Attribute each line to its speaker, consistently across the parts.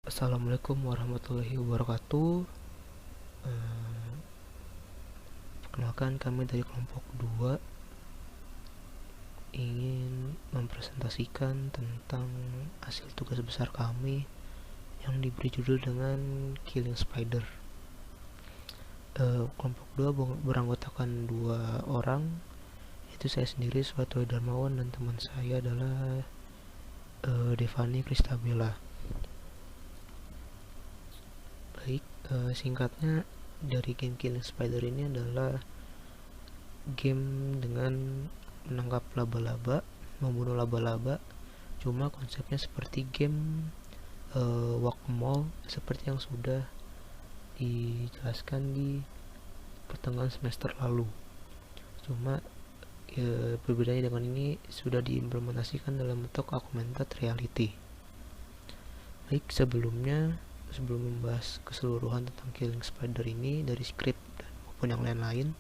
Speaker 1: Assalamualaikum warahmatullahi wabarakatuh. Eh, Perkenalkan, kami dari kelompok 2 ingin mempresentasikan tentang hasil tugas besar kami yang diberi judul dengan Killing Spider. Kelompok 2 beranggotakan 2 orang, yaitu saya sendiri Suatu Darmawan dan teman saya adalah Devani Kristabella. Baik, singkatnya dari game Killing Spider ini adalah game dengan menangkap laba-laba, membunuh laba-laba. Cuma konsepnya seperti game Whack-A-Mole seperti yang sudah dijelaskan di pertengahan semester lalu. Cuma berbedanya dengan ini sudah diimplementasikan dalam bentuk augmented reality. Baik, sebelum membahas keseluruhan tentang Killing Spider ini dari skrip dan maupun yang lain-lain,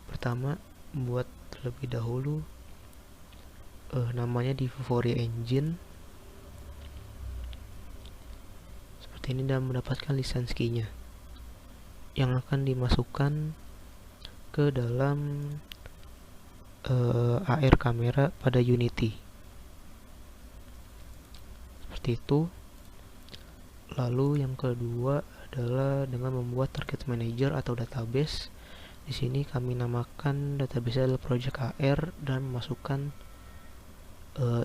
Speaker 1: pertama buat terlebih dahulu namanya di Vuforia Engine seperti ini dan mendapatkan lisensi key-nya yang akan dimasukkan ke dalam AR kamera pada Unity seperti itu. Lalu yang kedua adalah dengan membuat target manager atau database. Di sini kami namakan database adalah project AR dan memasukkan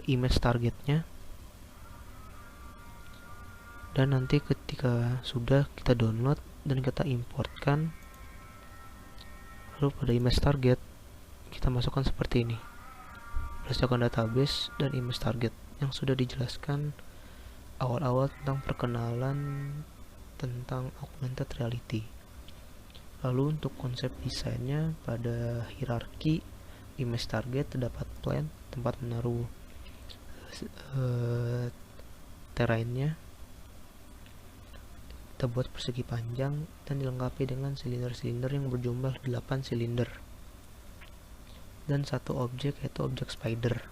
Speaker 1: image targetnya. Dan nanti ketika sudah kita download dan kita importkan, lalu pada image target kita masukkan seperti ini berdasarkan database dan image target yang sudah dijelaskan awal-awal tentang perkenalan tentang augmented reality. Lalu untuk konsep desainnya, pada hierarki image target terdapat plant, tempat menaruh terrainnya. Kita buat persegi panjang dan dilengkapi dengan silinder-silinder yang berjumlah 8 silinder dan satu objek, yaitu objek spider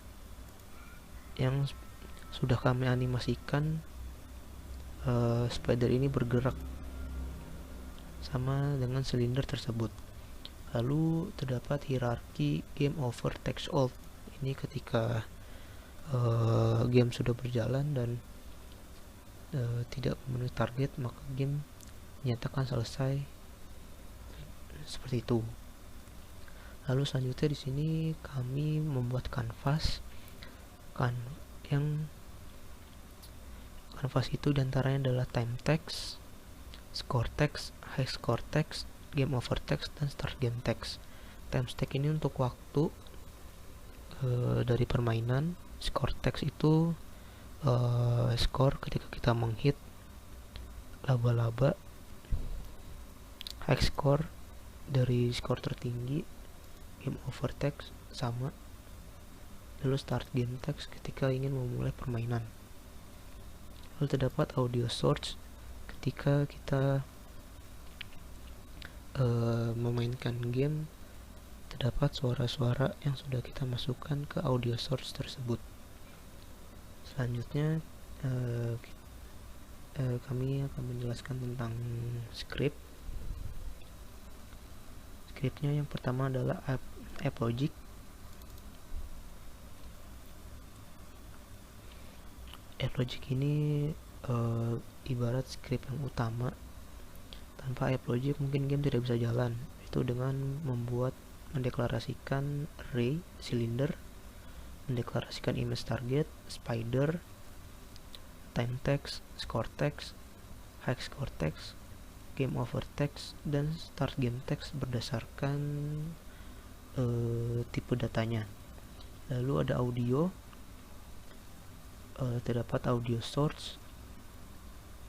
Speaker 1: yang sudah kami animasikan. Spider ini bergerak sama dengan silinder tersebut. Lalu terdapat hierarki game over text all. Ini ketika game sudah berjalan dan tidak memenuhi target, maka game dinyatakan selesai seperti itu. Lalu selanjutnya di sini kami membuat kanvas yang kanvas itu diantaranya adalah time text, score text, high score text, game over text, dan start game text. Time text ini untuk waktu dari permainan. Score text itu skor ketika kita menghit laba-laba. High score dari skor tertinggi. Game over text sama. Lalu start game text ketika ingin memulai permainan. Lalu terdapat audio source ketika kita memainkan game, terdapat suara-suara yang sudah kita masukkan ke audio source tersebut. Selanjutnya kami akan menjelaskan tentang script. Scriptnya yang pertama adalah app logic. App logic ini ibarat script yang utama. Tanpa app logic mungkin game tidak bisa jalan. Itu dengan mendeklarasikan array silinder, mendeklarasikan image target, spider, time text, score text, high score text, game over text, dan start game text berdasarkan tipe datanya. Lalu ada audio. Terdapat audio source,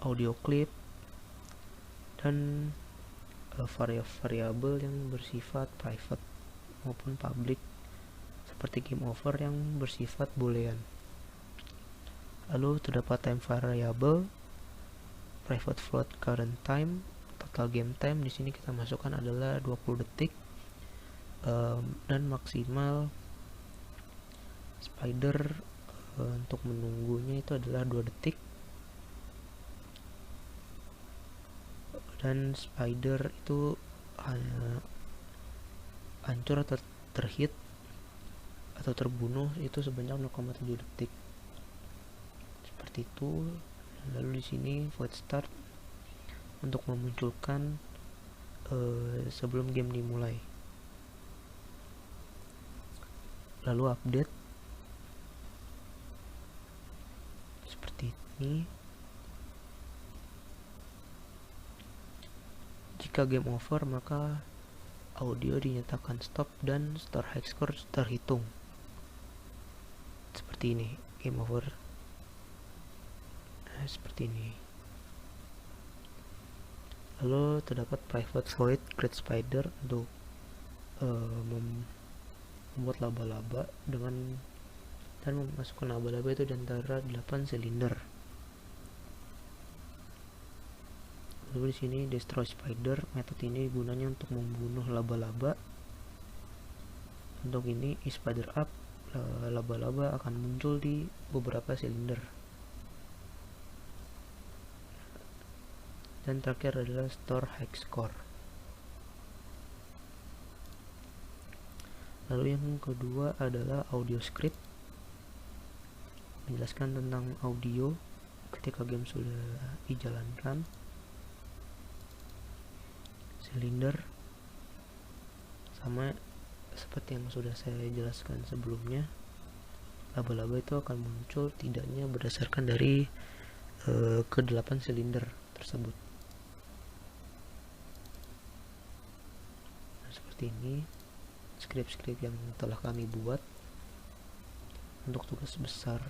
Speaker 1: audio clip, dan variabel yang bersifat private maupun public seperti game over yang bersifat boolean. Lalu terdapat time variable, private float current time, total game time. Di sini kita masukkan adalah 20 detik dan maksimal spider untuk menunggunya itu adalah 2 detik. dan spider itu hancur atau terhit atau terbunuh itu sebanyak 0,7 detik seperti itu. Lalu di sini void start untuk memunculkan sebelum game dimulai. Lalu update seperti ini. Jika game over maka audio dinyatakan stop dan store high score terhitung. Seperti ini, game over. Seperti ini. Lalu terdapat private void create spider untuk membuat laba-laba dan memasukkan laba-laba itu di antara 8 silinder. Lalu di sini destroy spider, metode ini gunanya untuk membunuh laba-laba. Untuk ini spider up, laba-laba akan muncul di beberapa silinder. Dan terakhir adalah store high score. Lalu yang kedua adalah audio script, menjelaskan tentang audio ketika game sudah dijalankan. Silinder sama seperti yang sudah saya jelaskan sebelumnya, laba-laba itu akan muncul tidaknya berdasarkan dari ke-8 silinder tersebut. Nah, seperti ini skrip-skrip yang telah kami buat untuk tugas besar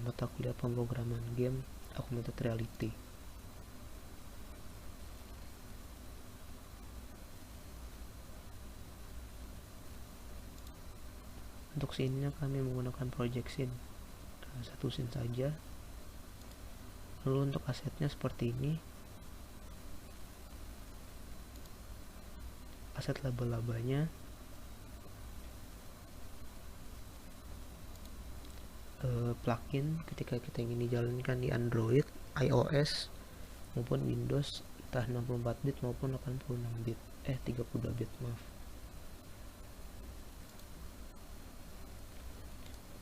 Speaker 1: mata kuliah pemrograman game augmented reality. Untuk scene-nya kami menggunakan project scene, satu scene saja. Lalu untuk asetnya seperti ini, aset laba-labanya, plugin ketika kita ingin dijalankan di Android, iOS maupun Windows, entah 64 bit maupun 86 bit 32 bit maaf.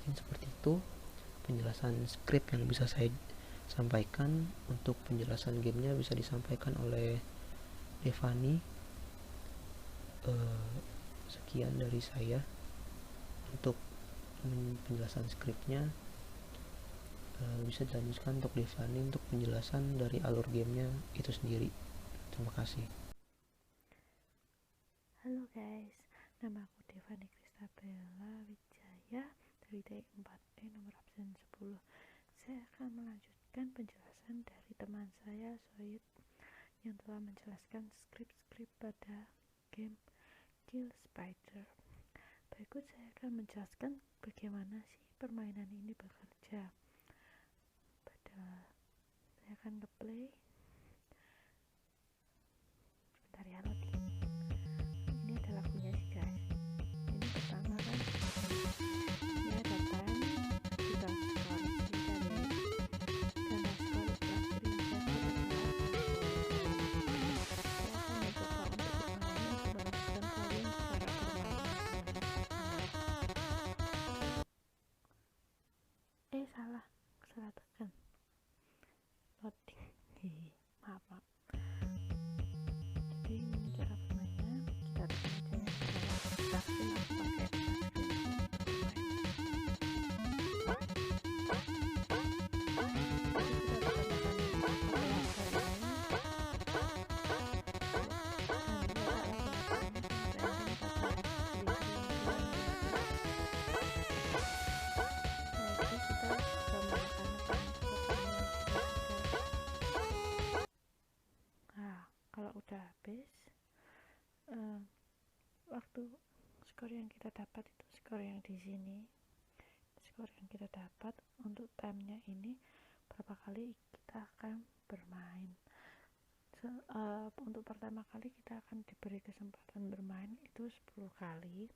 Speaker 1: Seperti itu penjelasan script yang bisa saya sampaikan. Untuk penjelasan gamenya bisa disampaikan oleh Devani. Sekian dari saya untuk penjelasan scriptnya. Bisa dilanjutkan untuk Devani untuk penjelasan dari alur gamenya itu sendiri. Terima kasih.
Speaker 2: Halo guys, nama aku Devani Kristabella Wijaya dari D4E nomor absen 10. Saya akan melanjutkan penjelasan dari teman saya Soid yang telah menjelaskan skrip-skrip pada game Kill Spider. Berikut saya akan menjelaskan bagaimana sih permainan ini bekerja. Saya akan ngeplay. Sebentar ya, loading. Ini adalah lagunya sih guys. Ini pertama kan ini ada time, kita skor dari ganda skor terakhir yang saya akan mencoba untuk bermain kalian cara bermain. Salah tekan loading. maaf jadi ini cara bermainnya, kita tekan aja ya, aku pakai kalau udah habis waktu skor yang kita dapat itu skor yang di sini, skor yang kita dapat untuk timenya ini berapa kali kita akan bermain. Untuk pertama kali kita akan diberi kesempatan bermain itu 10 kali,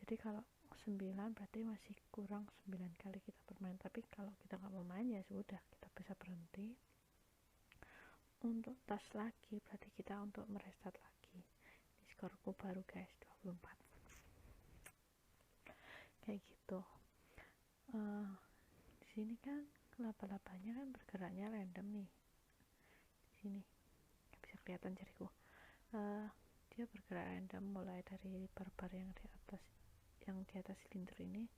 Speaker 2: jadi kalau 9 berarti masih kurang 9 kali kita bermain, tapi kalau kita nggak mau main ya sudah, kita bisa berhenti. untuk tas lagi, berarti kita untuk merestart lagi. Ini skorku baru guys, 24 kayak gitu. Di sini kan laba-labanya kan bergeraknya random nih. Di sini nggak bisa kelihatan jariku. Dia bergerak random mulai dari bar-bar yang di atas silinder ini,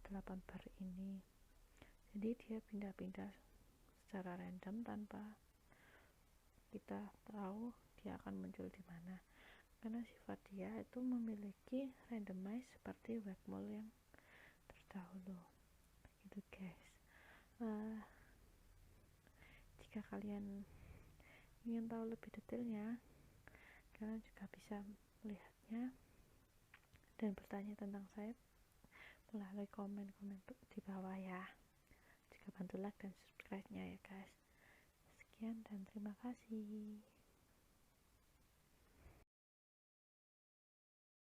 Speaker 2: 8 bar ini. Jadi dia pindah-pindah secara random tanpa kita tahu dia akan muncul di mana, karena sifat dia itu memiliki randomize seperti whack-a-mole yang terdahulu gitu guys. Jika kalian ingin tahu lebih detailnya, kalian juga bisa melihatnya dan bertanya tentang saya melalui komen-komen di bawah ya. Juga bantu like dan subscribe nya ya guys. Sekian dan terima kasih.